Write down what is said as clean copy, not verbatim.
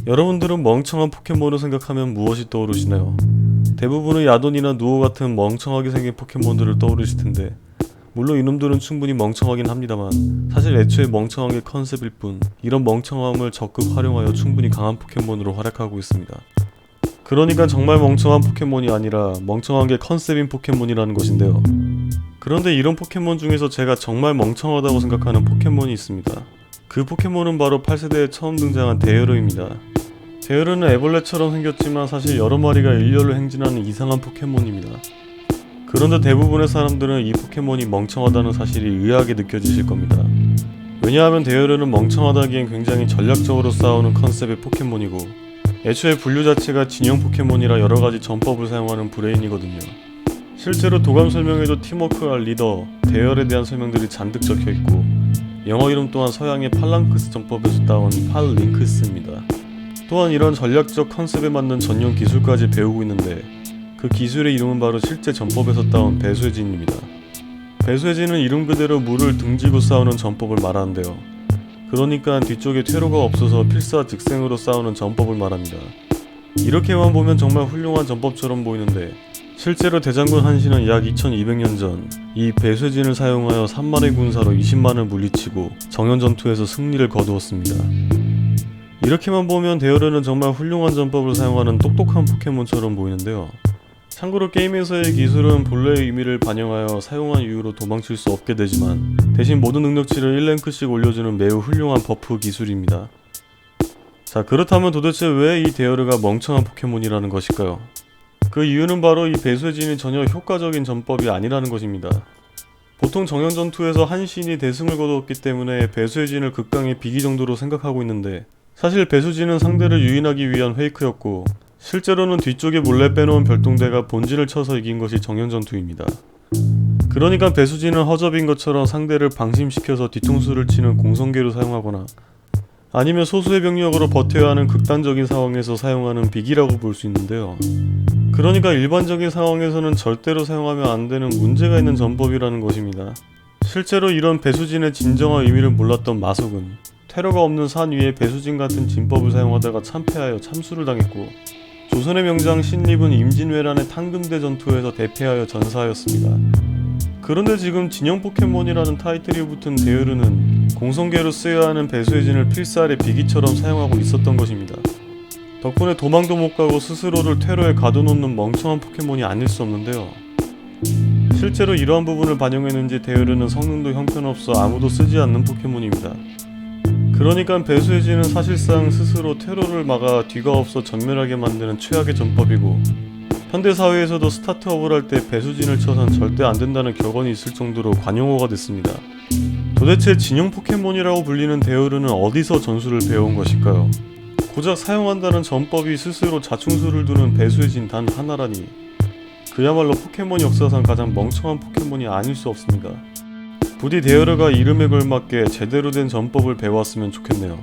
여러분들은 멍청한 포켓몬을 생각하면 무엇이 떠오르시나요? 대부분은 야돈이나 누오 같은 멍청하게 생긴 포켓몬들을 떠오르실 텐데, 물론 이놈들은 충분히 멍청하긴 합니다만 사실 애초에 멍청한 게 컨셉일 뿐, 이런 멍청함을 적극 활용하여 충분히 강한 포켓몬으로 활약하고 있습니다. 그러니까 정말 멍청한 포켓몬이 아니라 멍청한 게 컨셉인 포켓몬이라는 것인데요. 그런데 이런 포켓몬 중에서 제가 정말 멍청하다고 생각하는 포켓몬이 있습니다. 그 포켓몬은 바로 8세대에 처음 등장한 데이어르입니다. 데이어르는 애벌레처럼 생겼지만 사실 여러 마리가 일렬로 행진하는 이상한 포켓몬입니다. 그런데 대부분의 사람들은 이 포켓몬이 멍청하다는 사실이 의아하게 느껴지실 겁니다. 왜냐하면 데이어르는 멍청하다기엔 굉장히 전략적으로 싸우는 컨셉의 포켓몬이고, 애초에 분류 자체가 진영 포켓몬이라 여러가지 전법을 사용하는 브레인이거든요. 실제로 도감 설명에도 팀워크와 리더, 대열에 대한 설명들이 잔뜩 적혀있고, 영어 이름 또한 서양의 팔랑크스 전법에서 따온 팔링크스입니다. 또한 이런 전략적 컨셉에 맞는 전용 기술까지 배우고 있는데, 그 기술의 이름은 바로 실제 전법에서 따온 배수진입니다. 배수진은 이름 그대로 물을 등지고 싸우는 전법을 말하는데요. 그러니까 뒤쪽에 퇴로가 없어서 필사즉생으로 싸우는 전법을 말합니다. 이렇게만 보면 정말 훌륭한 전법처럼 보이는데, 실제로 대장군 한신은 약 2200년 전 이 배쇄진을 사용하여 3만의 군사로 20만을 물리치고 정연전투에서 승리를 거두었습니다. 이렇게만 보면 데이어르는 정말 훌륭한 전법을 사용하는 똑똑한 포켓몬처럼 보이는데요. 참고로 게임에서의 기술은 본래의 의미를 반영하여 사용한 이후로 도망칠 수 없게 되지만, 대신 모든 능력치를 1랭크씩 올려주는 매우 훌륭한 버프 기술입니다. 자, 그렇다면 도대체 왜 이 데이어르가 멍청한 포켓몬이라는 것일까요? 그 이유는 바로 이 배쇄진이 전혀 효과적인 전법이 아니라는 것입니다. 보통 정연전투에서 한신이 대승을 거두었기 때문에 배쇄진을 극강의 비기 정도로 생각하고 있는데, 사실 배수진은 상대를 유인하기 위한 페이크였고, 실제로는 뒤쪽에 몰래 빼놓은 별동대가 본진을 쳐서 이긴 것이 정연전투입니다. 그러니까 배수진은 허접인 것처럼 상대를 방심시켜서 뒤통수를 치는 공성계로 사용하거나, 아니면 소수의 병력으로 버텨야 하는 극단적인 상황에서 사용하는 비기라고 볼 수 있는데요. 그러니까 일반적인 상황에서는 절대로 사용하면 안 되는 문제가 있는 전법이라는 것입니다. 실제로 이런 배수진의 진정한 의미를 몰랐던 마속은 퇴로가 없는 산 위에 배수진 같은 진법을 사용하다가 참패하여 참수를 당했고, 조선의 명장 신립은 임진왜란의 탕금대 전투에서 대패하여 전사하였습니다. 그런데 지금 진영 포켓몬이라는 타이틀이 붙은 데이어르는 공성계로 쓰여야 하는 배수의 진을 필살의 비기처럼 사용하고 있었던 것입니다. 덕분에 도망도 못 가고 스스로를 퇴로에 가둬놓는 멍청한 포켓몬이 아닐 수 없는데요. 실제로 이러한 부분을 반영했는지 데이어르는 성능도 형편없어 아무도 쓰지 않는 포켓몬입니다. 그러니까 배수의 진은 사실상 스스로 퇴로를 막아 뒤가 없어 전멸하게 만드는 최악의 전법이고, 현대사회에서도 스타트업을 할 때 배수진을 쳐선 절대 안된다는 격언이 있을 정도로 관용어가 됐습니다. 도대체 진영 포켓몬이라고 불리는 데이어르는 어디서 전술을 배워온 것일까요? 고작 사용한다는 전법이 스스로 자충수를 두는 배수의 진 단 하나라니, 그야말로 포켓몬 역사상 가장 멍청한 포켓몬이 아닐 수 없습니다. 부디 데이어르가 이름에 걸맞게 제대로 된 전법을 배워왔으면 좋겠네요.